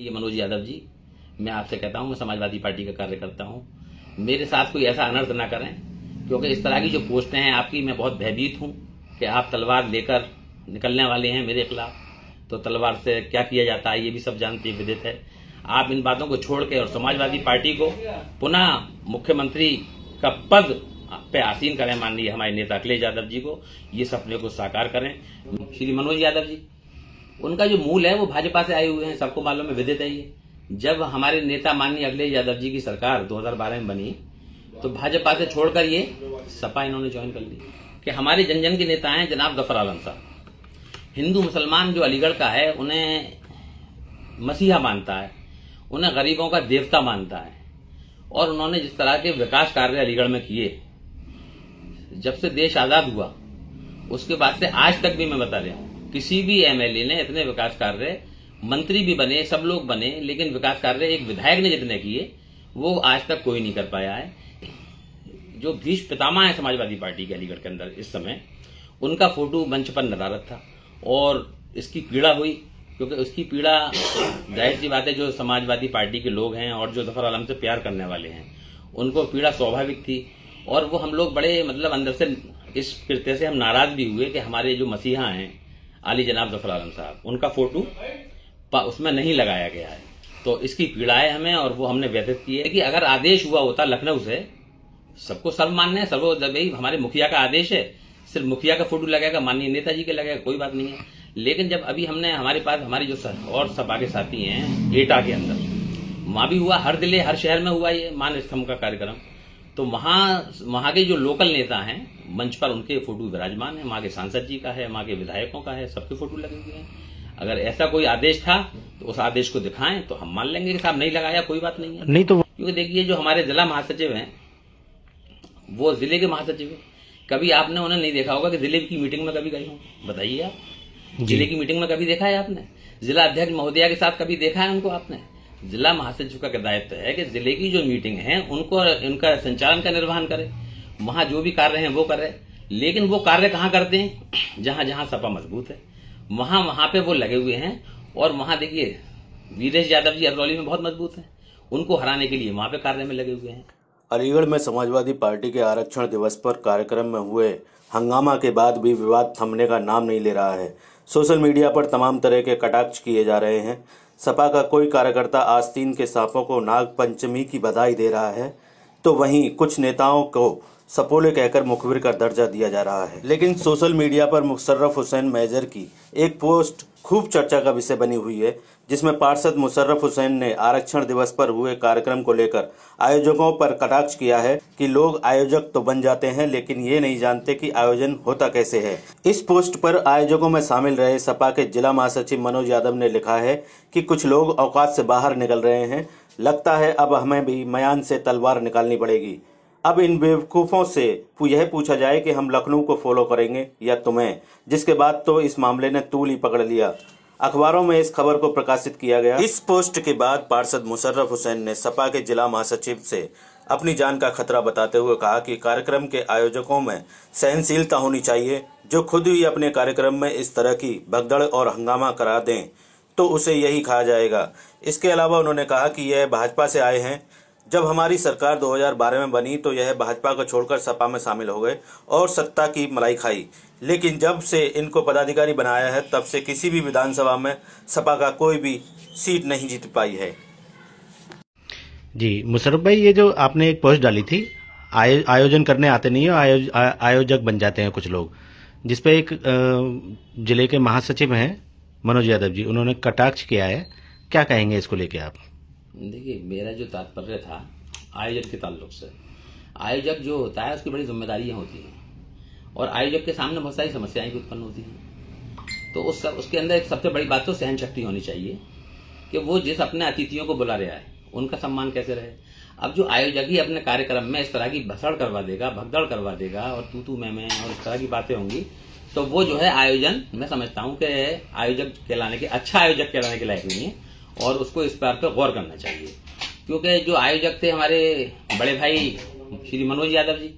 ये मनोज यादव जी, मैं आपसे कहता हूं मैं समाजवादी पार्टी का कार्यकर्ता हूं। मेरे साथ कोई ऐसा अनर्थ ना करें, क्योंकि इस तरह की जो पोस्टें हैं आपकी, मैं बहुत भयभीत हूं कि आप तलवार लेकर निकलने वाले हैं मेरे खिलाफ। तो तलवार से क्या किया जाता है ये भी सब जानते विदित है। आप इन बातों को छोड़ के और समाजवादी पार्टी को पुनः मुख्यमंत्री का पद पे आसीन करें माननीय हमारे नेता अखिलेश यादव जी को, ये सपने को साकार करें। श्री मनोज यादव जी, उनका जो मूल है वो भाजपा से आए हुए हैं, सबको मालूम है, विदित है ये। जब हमारे नेता माननीय अखिलेश यादव जी की सरकार 2012 में बनी तो भाजपा से छोड़कर ये सपा इन्होंने ज्वाइन कर ली। कि हमारे जन जन के नेता हैं जनाब गफर आलम साहब, हिंदू मुसलमान जो अलीगढ़ का है उन्हें मसीहा मानता है, उन्हें गरीबों का देवता मानता है। और उन्होंने जिस तरह के विकास कार्य अलीगढ़ में किए, जब से देश आजाद हुआ उसके बाद से आज तक भी मैं बता रहा हूं, किसी भी एमएलए ने इतने विकास कार्य, मंत्री भी बने, सब लोग बने, लेकिन विकास कार्य एक विधायक ने जितने किए वो आज तक कोई नहीं कर पाया है। जो भीष्म पितामह है समाजवादी पार्टी के अलीगढ़ के अंदर इस समय, उनका फोटो मंच पर नदारत था और इसकी पीड़ा हुई, क्योंकि उसकी पीड़ा जाहिर सी बात है जो समाजवादी पार्टी के लोग हैं और जो गफर आलम से प्यार करने वाले हैं उनको पीड़ा स्वाभाविक थी। और वो हम लोग बड़े मतलब अंदर से इस कृत्य से हम नाराज भी हुए कि हमारे जो मसीहा हैं आली जनाब गफर आलम साहब, उनका फोटो उसमें नहीं लगाया गया है। तो इसकी पीड़ा है हमें और वो हमने व्यतीत की है कि अगर आदेश हुआ होता लखनऊ से, सबको सर्वमान्य है, भाई हमारे मुखिया का आदेश है, सिर्फ मुखिया का फोटो लगेगा, माननीय नेताजी के लगेगा, कोई बात नहीं है। लेकिन जब अभी हमने हमारे पास हमारी जो और सपा के साथी हैं एटा के अंदर, वहां भी हुआ, हर जिले हर शहर में हुआ ये मान स्तंभ का कार्यक्रम, तो वहां के जो लोकल नेता हैं मंच पर उनके फोटो विराजमान है, वहां के सांसद जी का है, वहां के विधायकों का है, सबके फोटो लगे हुए हैं। अगर ऐसा कोई आदेश था तो उस आदेश को दिखाएं तो हम मान लेंगे कि साहब नहीं लगाया, कोई बात नहीं है। नहीं तो क्योंकि देखिए जो हमारे जिला महासचिव हैं वो जिले के महासचिव हैं, कभी आपने उन्हें नहीं देखा होगा कि जिले की मीटिंग में कभी गए हो, बताइए आप, जिले की मीटिंग में कभी देखा है आपने? जिला अध्यक्ष महोदया के साथ कभी देखा है उनको आपने? जिला महासचिव का दायित्व है कि जिले की जो मीटिंग है उनको उनका संचालन का निर्वहन करे, वहां जो भी कार्य हैं वो करे। लेकिन वो कार्य कहाँ करते हैं? जहां जहां सपा मजबूत है वहां पे वो लगे हुए हैं। और वहां देखिए वीरेश यादव जी अरौली में बहुत मजबूत है, उनको हराने के लिए वहां पे कार्य में लगे हुए हैं। अलीगढ़ में समाजवादी पार्टी के आरक्षण दिवस पर कार्यक्रम में हुए हंगामा के बाद भी विवाद थमने का नाम नहीं ले रहा है। सोशल मीडिया पर तमाम तरह के कटाक्ष किए जा रहे हैं। सपा का कोई कार्यकर्ता आस्तीन के सांपों को नाग पंचमी की बधाई दे रहा है, तो वहीं कुछ नेताओं को सपोले कहकर मुखबिर का दर्जा दिया जा रहा है। लेकिन सोशल मीडिया पर मुशर्रफ हुसैन मेजर की एक पोस्ट खूब चर्चा का विषय बनी हुई है, जिसमें पार्षद मुशर्रफ हुसैन ने आरक्षण दिवस पर हुए कार्यक्रम को लेकर आयोजकों पर कटाक्ष किया है कि लोग आयोजक तो बन जाते हैं लेकिन ये नहीं जानते कि आयोजन होता कैसे है। इस पोस्ट पर आयोजकों में शामिल रहे सपा के जिला महासचिव मनोज यादव ने लिखा है कि कुछ लोग औकात से बाहर निकल रहे हैं, लगता है अब हमें भी मयान से तलवार निकालनी पड़ेगी। अब इन बेवकूफ़ों से यह पूछा जाए कि हम लखनऊ को फॉलो करेंगे या तुम्हें, जिसके बाद तो इस मामले ने तूल ही पकड़ लिया। अखबारों में इस खबर को प्रकाशित किया गया। इस पोस्ट के बाद पार्षद मुशर्रफ हुसैन ने सपा के जिला महासचिव से अपनी जान का खतरा बताते हुए कहा कि कार्यक्रम के आयोजकों में सहनशीलता होनी चाहिए। जो खुद ही अपने कार्यक्रम में इस तरह की भगदड़ और हंगामा करा दें तो उसे यही कहा जाएगा। इसके अलावा उन्होंने कहा कि यह भाजपा से आए हैं। जब हमारी सरकार 2012 में बनी तो यह भाजपा को छोड़कर सपा में शामिल हो गए और सत्ता की मलाई खाई, लेकिन जब से इनको पदाधिकारी बनाया है तब से किसी भी विधानसभा में सपा का कोई भी सीट नहीं जीत पाई है। जी मुशर्रफ भाई, ये जो आपने एक पोस्ट डाली थी, आयोजन करने आते नहीं है, आयोजक बन जाते हैं कुछ लोग, जिसपे एक जिले के महासचिव हैं मनोज यादव जी, उन्होंने कटाक्ष किया है, क्या कहेंगे इसको लेके आप? देखिए मेरा जो तात्पर्य था आयोजक के ताल्लुक से, आयोजक जो होता है उसकी बड़ी जिम्मेदारियां होती हैं और आयोजक के सामने बहुत सारी समस्याएं भी उत्पन्न होती हैं। तो उसके अंदर एक सबसे बड़ी बात तो सहन शक्ति होनी चाहिए कि वो जिस अपने अतिथियों को बुला रहा है उनका सम्मान कैसे रहे। अब जो आयोजक ही अपने कार्यक्रम में इस तरह की भसड़ करवा देगा, भगदड़ करवा देगा और तू मैं और इस तरह की बातें होंगी, तो वो जो है आयोजन, मैं समझता हूं कि आयोजक कहलाने के, अच्छा आयोजक कहलाने के लायक नहीं है और उसको इस बात पर गौर करना चाहिए। क्योंकि जो आयोजक थे हमारे बड़े भाई श्री मनोज यादव जी,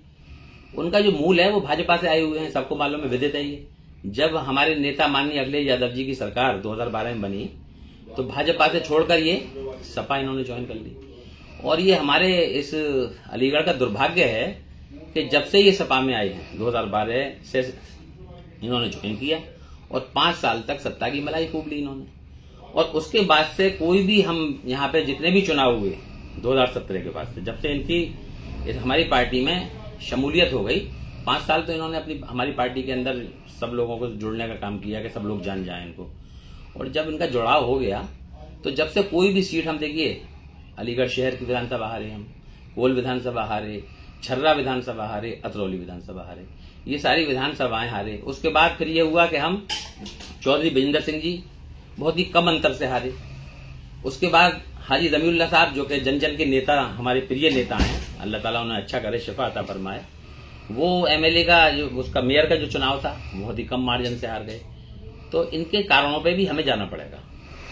उनका जो मूल है वो भाजपा से आए हुए हैं, सबको मालूम है, विदित है ये। जब हमारे नेता माननीय अखिलेश यादव जी की सरकार 2012 में बनी तो भाजपा से छोड़कर ये सपा इन्होंने ज्वाइन कर ली। और ये हमारे इस अलीगढ़ का दुर्भाग्य है कि जब से ये सपा में आए हैं 2012 से इन्होंने ज्वाइन किया और 5 साल तक सत्ता की मलाई खूब ली इन्होंने। और उसके बाद से कोई भी हम यहाँ पे जितने भी चुनाव हुए 2017 के बाद से, जब से इनकी हमारी पार्टी में शमूलियत हो गई, 5 साल तो इन्होंने हमारी पार्टी के अंदर सब लोगों को जोड़ने का काम किया कि सब लोग जान जाएं इनको। और जब इनका जुड़ाव हो गया तो जब से कोई भी सीट हम देखिए, अलीगढ़ शहर की विधानसभा हारे हम, कोल विधानसभा हारे, छर्रा विधानसभा हारे, अतरौली विधानसभा हारे, ये सारी विधानसभाएं हारे। उसके बाद फिर ये हुआ कि हम चौधरी बिजेंद्र सिंह जी बहुत ही कम अंतर से हारे। उसके बाद हाजी जमीउल्लाह साहब जो कि जन जन के नेता, हमारे प्रिय नेता हैं, अल्लाह ताला उन्हें अच्छा करे, शिफा अता फरमाए, वो एमएलए का जो उसका मेयर का जो चुनाव था बहुत ही कम मार्जिन से हार गए। तो इनके कारणों पे भी हमें जाना पड़ेगा।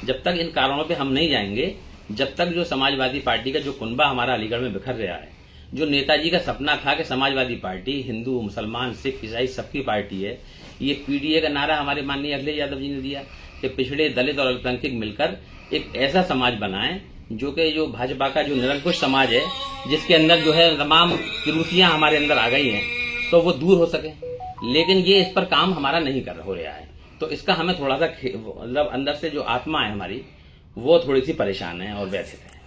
जब तक इन कारणों पे हम नहीं जाएंगे, जब तक जो समाजवादी पार्टी का जो कुनबा हमारा अलीगढ़ में बिखर रहा है, जो नेताजी का सपना था कि समाजवादी पार्टी हिंदू मुसलमान सिख ईसाई सबकी पार्टी है, ये पीडीए का नारा हमारे माननीय अखिलेश यादव जी ने दिया कि पिछड़े दलित और अल्पसंख्यक मिलकर एक ऐसा समाज बनाएं जो कि जो भाजपा का जो निरंकुश समाज है, जिसके अंदर जो है तमाम कुरीतियां हमारे अंदर आ गई हैं, तो वो दूर हो सके। लेकिन ये इस पर काम हमारा नहीं हो रहा है। तो इसका हमें थोड़ा सा मतलब अंदर से जो आत्मा है हमारी, वो थोड़ी सी परेशान है और व्यथित है।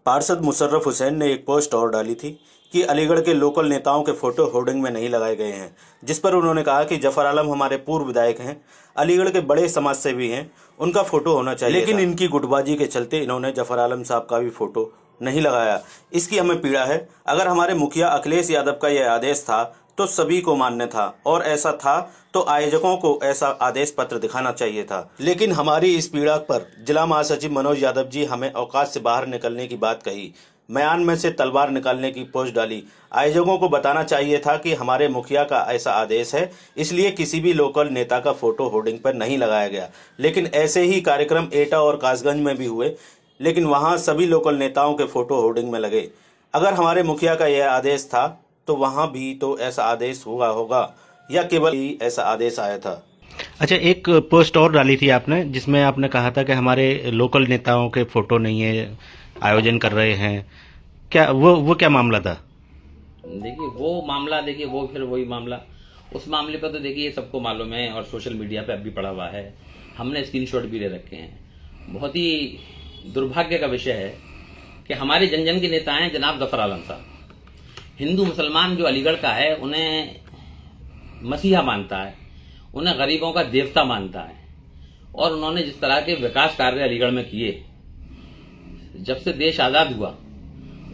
पार्षद मुशर्रफ हुसैन ने एक पोस्ट और डाली थी कि अलीगढ़ के लोकल नेताओं के फोटो होर्डिंग में नहीं लगाए गए हैं, जिस पर उन्होंने कहा कि जफर आलम हमारे पूर्व विधायक हैं, अलीगढ़ के बड़े समाज सेवी हैं, उनका फोटो होना चाहिए। लेकिन इनकी गुटबाजी के चलते इन्होंने जफर आलम साहब का भी फोटो नहीं लगाया। इसकी हमें पीड़ा है। अगर हमारे मुखिया अखिलेश यादव का यह आदेश था तो सभी को मान्य था, और ऐसा था तो आयोजकों को ऐसा आदेश पत्र दिखाना चाहिए था। लेकिन हमारी इस पीड़ा पर जिला महासचिव मनोज यादव जी हमें औकात से बाहर निकलने की बात कही, म्यान में से तलवार निकालने की पोस्ट डाली। आयोजकों को बताना चाहिए था कि हमारे मुखिया का ऐसा आदेश है, इसलिए किसी भी लोकल नेता का फोटो होर्डिंग पर नहीं लगाया गया। लेकिन ऐसे ही कार्यक्रम एटा और कासगंज में भी हुए, लेकिन वहां सभी लोकल नेताओं के फोटो होर्डिंग में लगे। अगर हमारे मुखिया का यह आदेश था तो वहां भी तो ऐसा आदेश हुआ होगा, या केवल ही ऐसा आदेश आया था। अच्छा, एक पोस्ट और डाली थी आपने जिसमें आपने कहा था कि हमारे लोकल नेताओं के फोटो नहीं है, आयोजन कर रहे हैं। क्या वो क्या मामला था? देखिए वो मामला, देखिए वो फिर वही मामला, उस मामले पर तो देखिए सबको मालूम है और सोशल मीडिया पे अब भी पड़ा हुआ है, हमने स्क्रीनशॉट भी ले रखे हैं। बहुत ही दुर्भाग्य का विषय है कि हमारे जन जन के नेता हैं जनाब जफर आलम साहब, हिंदू मुसलमान जो अलीगढ़ का है उन्हें मसीहा मानता है, उन्हें गरीबों का देवता मानता है। और उन्होंने जिस तरह के विकास कार्य अलीगढ़ में किए, जब से देश आजाद हुआ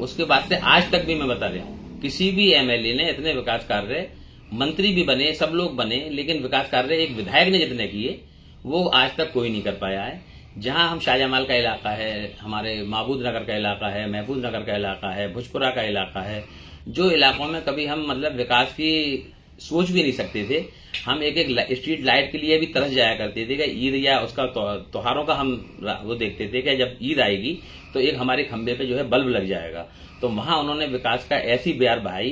उसके बाद से आज तक भी मैं बता रहा हूं, किसी भी एमएलए ने इतने विकास कार्य, मंत्री भी बने, सब लोग बने, लेकिन विकास कार्य एक विधायक ने जितने किए वो आज तक कोई नहीं कर पाया है। जहां हम शाहजमाल का इलाका है, हमारे महबूद नगर का इलाका है, महफूज नगर का इलाका है, भुजपुरा का इलाका है, जो इलाकों में कभी हम मतलब विकास की सोच भी नहीं सकते थे, हम एक एक स्ट्रीट लाइट के लिए भी तरस जाया करते थे कि ईद या उसका त्योहारों का हम वो देखते थे कि जब ईद आएगी तो एक हमारे खंबे पे जो है बल्ब लग जाएगा। तो वहां उन्होंने विकास का ऐसी बयार बहाई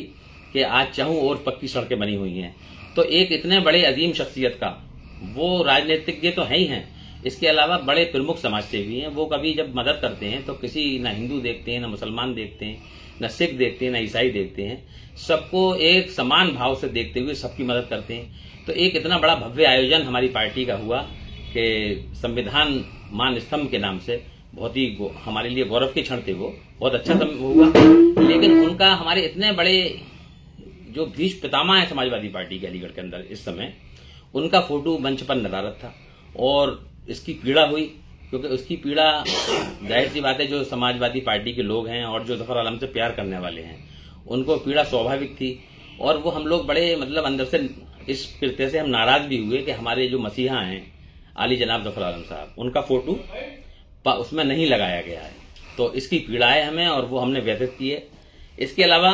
कि आज चाहूं और पक्की सड़कें बनी हुई हैं। तो एक इतने बड़े अजीम शख्सियत का, वो राजनीतिज्ञ तो है ही हैं, इसके अलावा बड़े प्रमुख समाज सेवी हैं, वो कभी जब मदद करते हैं तो किसी न हिंदू देखते हैं, न मुसलमान देखते हैं, न सिख देखते हैं, न ईसाई देखते हैं, सबको एक समान भाव से देखते हुए सबकी मदद करते हैं। तो एक इतना बड़ा भव्य आयोजन हमारी पार्टी का हुआ कि संविधान मान स्तंभ के नाम से, बहुत ही हमारे लिए गौरव के क्षण थे, वो बहुत अच्छा हुआ। लेकिन उनका हमारे इतने बड़े जो भीष्म पितामह है समाजवादी पार्टी के अलीगढ़ के अंदर इस समय, उनका फोटो मंच पर नदारत था और इसकी पीड़ा हुई, क्योंकि उसकी पीड़ा जाहिर सी बात है जो समाजवादी पार्टी के लोग हैं और जो जफर आलम से प्यार करने वाले हैं उनको पीड़ा स्वाभाविक थी। और वो हम लोग बड़े मतलब अंदर से इस कृत्य से हम नाराज भी हुए कि हमारे जो मसीहा हैं आली जनाब जफर आलम साहब, उनका फोटो उसमें नहीं लगाया गया है। तो इसकी पीड़ा है हमें और वो हमने व्यतीत की है। इसके अलावा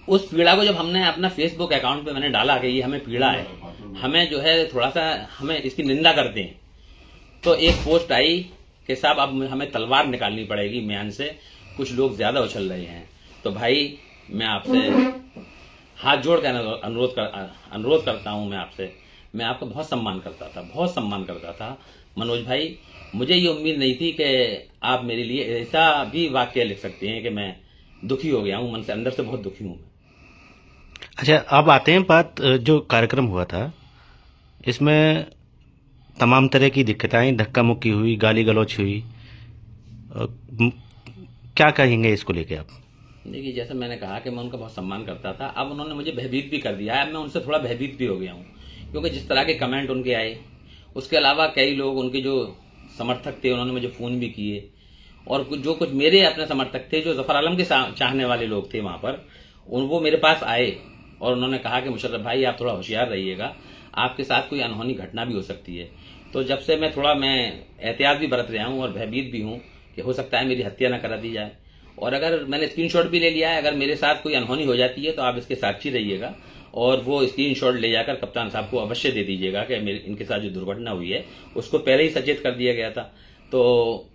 उस पीड़ा को जब हमने अपना फेसबुक अकाउंट पे मैंने डाला कि ये हमें पीड़ा है, हमें जो है थोड़ा सा हमें इसकी निंदा करते हैं, तो एक पोस्ट आई कि साहब अब हमें तलवार निकालनी पड़ेगी म्यान से, कुछ लोग ज्यादा उछल रहे हैं। तो भाई मैं आपसे हाथ जोड़ कर अनुरोध करता हूं, मैं आपका बहुत सम्मान करता था, मनोज भाई, मुझे ये उम्मीद नहीं थी कि आप मेरे लिए ऐसा भी वाक्य लिख सकते हैं कि मैं दुखी हो गया हूं, मन से अंदर से बहुत दुखी हूं। अच्छा, अब आते हैं बात जो कार्यक्रम हुआ था, इसमें तमाम तरह की दिक्कतें आई, धक्का मुक्की हुई, गाली गलौच हुई, क्या कहेंगे इसको लेके आप? देखिए, जैसे मैंने कहा कि मैं उनका बहुत सम्मान करता था, अब उन्होंने मुझे भयभीत भी कर दिया है। अब मैं उनसे थोड़ा भयभीत भी हो गया हूँ, क्योंकि जिस तरह के कमेंट उनके आए, उसके अलावा कई लोग उनके जो समर्थक थे उन्होंने मुझे फोन भी किए, और जो कुछ मेरे अपने समर्थक थे जो जफर आलम के चाहने वाले लोग थे वहां पर, वो मेरे पास आए और उन्होंने कहा कि मुशर्रफ भाई आप थोड़ा होशियार रहिएगा, आपके साथ कोई अनहोनी घटना भी हो सकती है। तो जब से मैं एहतियात भी बरत रहा हूँ और भयभीत भी हूँ कि हो सकता है मेरी हत्या न करा दी जाए। और अगर मैंने स्क्रीनशॉट भी ले लिया है, अगर मेरे साथ कोई अनहोनी हो जाती है तो आप इसके साक्षी रहिएगा और वो स्क्रीनशॉट ले जाकर कप्तान साहब को अवश्य दे दीजिएगा कि इनके साथ जो दुर्घटना हुई है उसको पहले ही सचेत कर दिया गया था। तो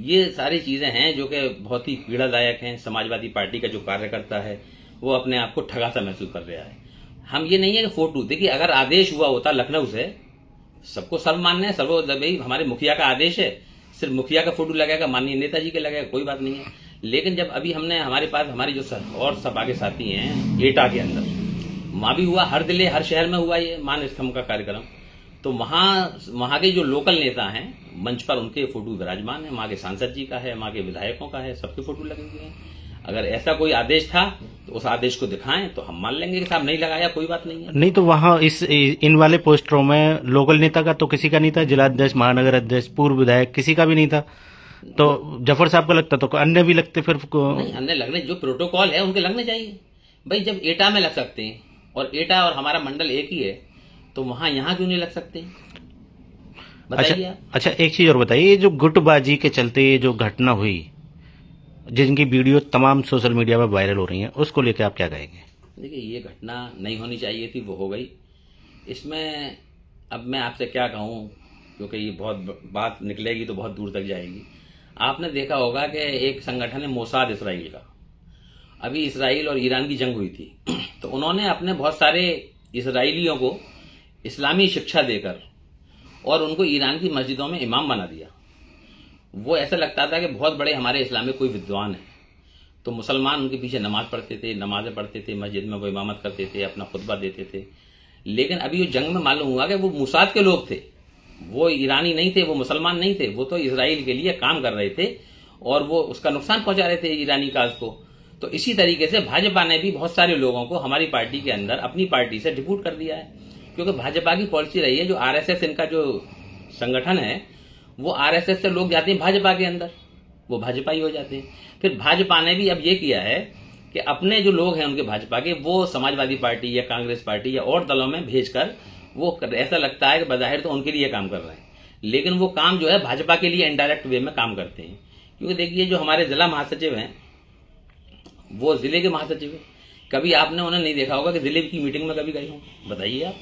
ये सारी चीजें हैं जो कि बहुत ही पीड़ादायक हैं। समाजवादी पार्टी का जो कार्यकर्ता है वो अपने आप को ठगा सा महसूस कर रहा है। हम ये नहीं है कि फोटो देखिए, अगर आदेश हुआ होता लखनऊ से, सबको सर्वमान्य है, भाई हमारे मुखिया का आदेश है, सिर्फ मुखिया का फोटो लगेगा, माननीय नेताजी के लगेगा, कोई बात नहीं है। लेकिन जब अभी हमने हमारे पास हमारे जो और सपा के साथी हैं एटा के अंदर, वहां भी हुआ, हर जिले हर शहर में हुआ ये मान स्तंभ का कार्यक्रम, तो वहां के जो लोकल नेता हैं मंच पर उनके फोटो विराजमान है, वहां के सांसद जी का है, वहां के विधायकों का है, सबके फोटो लगे हुए हैं। अगर ऐसा कोई आदेश था तो उस आदेश को दिखाएं तो हम मान लेंगे कि साहब नहीं लगाया, कोई बात नहीं है। नहीं तो वहाँ इन वाले पोस्टरों में लोकल नेता का तो किसी का नहीं था, जिलाध्यक्ष, महानगर अध्यक्ष, पूर्व विधायक, किसी का भी नहीं था। तो जफर साहब का लगता तो अन्य भी लगते फिर नहीं, अन्य लगने जो प्रोटोकॉल है उनके लगने चाहिए भाई। जब एटा में लग सकते हैं और एटा और हमारा मंडल एक ही है तो वहां यहाँ क्यों नहीं लग सकते? बताइए। अच्छा, एक चीज और बताइए, ये जो गुटबाजी के चलते ये जो घटना हुई, जिनकी वीडियो तमाम सोशल मीडिया पर वायरल हो रही है, उसको लेकर आप क्या कहेंगे? देखिए, ये घटना नहीं होनी चाहिए थी, वो हो गई। इसमें अब मैं आपसे क्या कहूं, क्योंकि ये बहुत बात निकलेगी तो बहुत दूर तक जाएगी। आपने देखा होगा कि एक संगठन है मोसाद इसराइल का, अभी इसराइल और ईरान की जंग हुई थी तो उन्होंने अपने बहुत सारे इसराइलियों को इस्लामी शिक्षा देकर और उनको ईरान की मस्जिदों में इमाम बना दिया। वो ऐसा लगता था कि बहुत बड़े हमारे इस्लामिक कोई विद्वान है, तो मुसलमान उनके पीछे नमाज पढ़ते थे, नमाजें पढ़ते थे, मस्जिद में वो इमामत करते थे, अपना खुतबा देते थे। लेकिन अभी वो जंग में मालूम हुआ कि वो मोसाद के लोग थे, वो ईरानी नहीं थे, वो मुसलमान नहीं थे, वो तो इसराइल के लिए काम कर रहे थे और वो उसका नुकसान पहुंचा रहे थे ईरानी काज को। तो इसी तरीके से भाजपा ने भी बहुत सारे लोगों को हमारी पार्टी के अंदर अपनी पार्टी से डिप्यूट कर दिया है, क्योंकि भाजपा की पॉलिसी रही है, जो आरएसएस इनका जो संगठन है वो आरएसएस से लोग जाते हैं भाजपा के अंदर, वो भाजपा ही हो जाते हैं। फिर भाजपा ने भी अब ये किया है कि अपने जो लोग हैं उनके भाजपा के, वो समाजवादी पार्टी या कांग्रेस पार्टी या और दलों में भेजकर वो ऐसा लगता है कि बज़ाहिर तो उनके लिए काम कर रहे हैं, लेकिन वो काम जो है भाजपा के लिए इनडायरेक्ट वे में काम करते हैं। क्योंकि देखिए, जो हमारे जिला महासचिव हैं वो जिले के महासचिव है, कभी आपने उन्हें नहीं देखा होगा कि जिले की मीटिंग में कभी गए हो? बताइए आप,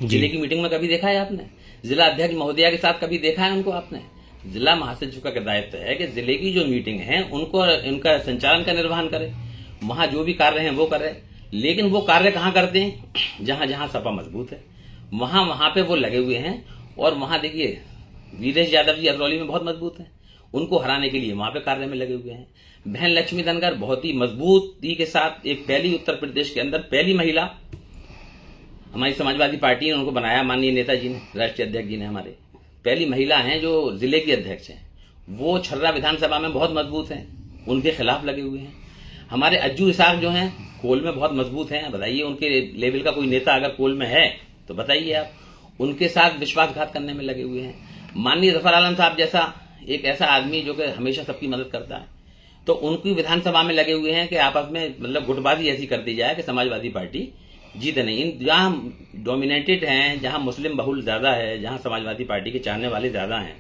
जिले की मीटिंग में कभी देखा है आपने? जिला अध्यक्ष महोदया के साथ कभी देखा है उनको आपने? जिला महासचिव का दायित्व है कि जिले की जो मीटिंग है उनको इनका संचालन का निर्वहन करे, वहां जो भी कार्य हैं वो करे। लेकिन वो कार्य कहाँ करते हैं? जहां जहां सपा मजबूत है वहां पे वो लगे हुए हैं। और वहां देखिए, वीरेश यादव जी अतरौली में बहुत मजबूत हैं, उनको हराने के लिए वहां पे कार्य में लगे हुए हैं। बहन लक्ष्मी धनगर बहुत ही मजबूती के साथ, एक पहली उत्तर प्रदेश के अंदर पहली महिला हमारी समाजवादी पार्टी ने उनको बनाया, माननीय नेताजी ने, राष्ट्रीय अध्यक्ष जी ने, हमारे पहली महिला हैं जो जिले की अध्यक्ष हैं। वो छर्रा विधानसभा में बहुत मजबूत हैं, उनके खिलाफ लगे हुए हैं। हमारे अज्जू इसाक जो हैं कोल में बहुत मजबूत हैं। बताइए, उनके लेवल का कोई नेता अगर कोल में है तो बताइए आप, उनके साथ विश्वासघात करने में लगे हुए हैं। माननीय जफर आलम साहब जैसा एक ऐसा आदमी जो कि हमेशा सबकी मदद करता है, तो उनकी विधानसभा में लगे हुए हैं कि आपस में मतलब गुटबाजी ऐसी कर दी जाए कि समाजवादी पार्टी जीते नहीं। जहां डोमिनेटेड हैं, जहां मुस्लिम बहुल ज्यादा है, जहां समाजवादी पार्टी के चाहने वाले ज्यादा हैं,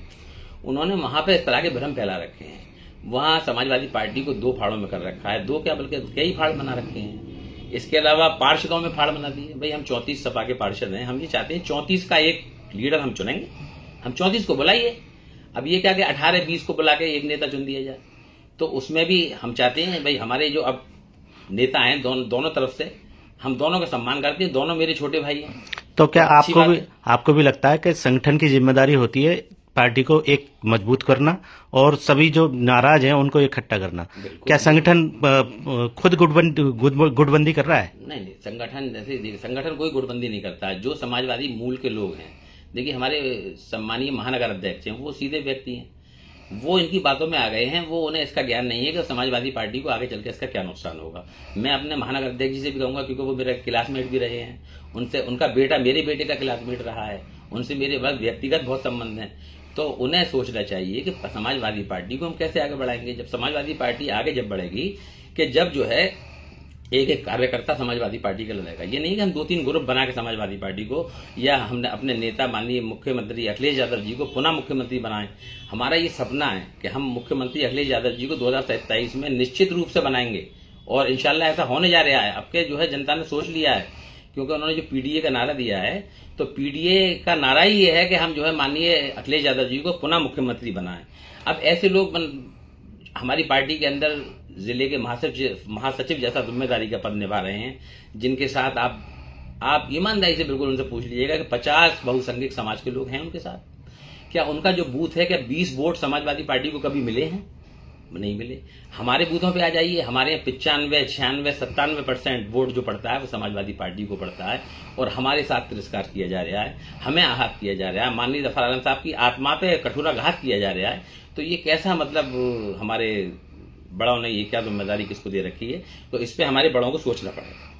उन्होंने वहां पे इस तरह के भ्रम फैला रखे हैं। वहां समाजवादी पार्टी को दो फाड़ों में कर रखा है, दो क्या बल्कि कई फाड़ बना रखे हैं। इसके अलावा पार्षदों में फाड़ बना दी है। भाई हम 34 सपा के पार्षद हैं, हम ये चाहते हैं 34 का एक लीडर हम चुनेंगे, हम 34 को बुलाइए। अब ये क्या कि 18-20 को बुला के एक नेता चुन दिया जाए, तो उसमें भी हम चाहते हैं भाई हमारे जो अब नेता हैं दोनों तरफ से, हम दोनों का सम्मान करते हैं, दोनों मेरे छोटे भाई हैं। तो क्या आपको भी लगता है कि संगठन की जिम्मेदारी होती है पार्टी को एक मजबूत करना और सभी जो नाराज हैं उनको इकट्ठा करना। क्या संगठन खुद गुटबंदी कर रहा है? नहीं, संगठन जैसे संगठन कोई गुटबंदी नहीं करता। जो समाजवादी मूल के लोग हैं, देखिए हमारे सम्मानीय महानगर अध्यक्ष हैं, वो सीधे व्यक्ति हैं, वो इनकी बातों में आ गए हैं। वो उन्हें इसका ज्ञान नहीं है कि समाजवादी पार्टी को आगे चल के इसका क्या नुकसान होगा। मैं अपने महानगर अध्यक्ष जी से भी कहूंगा, क्योंकि वो मेरे क्लासमेट भी रहे हैं, उनसे उनका बेटा मेरे बेटे का क्लासमेट रहा है, उनसे मेरे बस व्यक्तिगत बहुत संबंध हैं। तो उन्हें सोचना चाहिए कि समाजवादी पार्टी को हम कैसे आगे बढ़ाएंगे। जब समाजवादी पार्टी आगे जब बढ़ेगी कि जब जो है एक एक कार्यकर्ता समाजवादी पार्टी का लड़ेगा। ये नहीं कि हम 2-3 ग्रुप बना के समाजवादी पार्टी को, या हमने अपने नेता माननीय मुख्यमंत्री अखिलेश यादव जी को पुनः मुख्यमंत्री बनाएं। हमारा ये सपना है कि हम मुख्यमंत्री अखिलेश यादव जी को 2027 में निश्चित रूप से बनाएंगे, और इंशाल्लाह ऐसा होने जा रहा है। अब के जो है जनता ने सोच लिया है, क्योंकि उन्होंने जो पीडीए का नारा दिया है, तो पीडीए का नारा ही ये है कि हम जो है माननीय अखिलेश यादव जी को पुनः मुख्यमंत्री बनाएं। अब ऐसे लोग हमारी पार्टी के अंदर जिले के महासचिव जैसा जिम्मेदारी का पद निभा रहे हैं, जिनके साथ आप ईमानदारी से बिल्कुल उनसे पूछ लीजिएगा कि 50 बहुसंख्यक समाज के लोग हैं उनके साथ। क्या उनका जो बूथ है, क्या 20 वोट समाजवादी पार्टी को कभी मिले हैं? नहीं मिले। हमारे बूथों पे आ जाइए, हमारे यहाँ 95, 96, 97% वोट जो पड़ता है वो समाजवादी पार्टी को पड़ता है, और हमारे साथ तिरस्कार किया जा रहा है, हमें आहत किया जा रहा है, माननीय जफर आलम साहब की आत्मा पे कठोराघात किया जा रहा है। तो ये कैसा मतलब हमारे बड़ों ने ये क्या जिम्मेदारी किसको दे रखी है? तो इस पे हमारे बड़ों को सोचना पड़ेगा।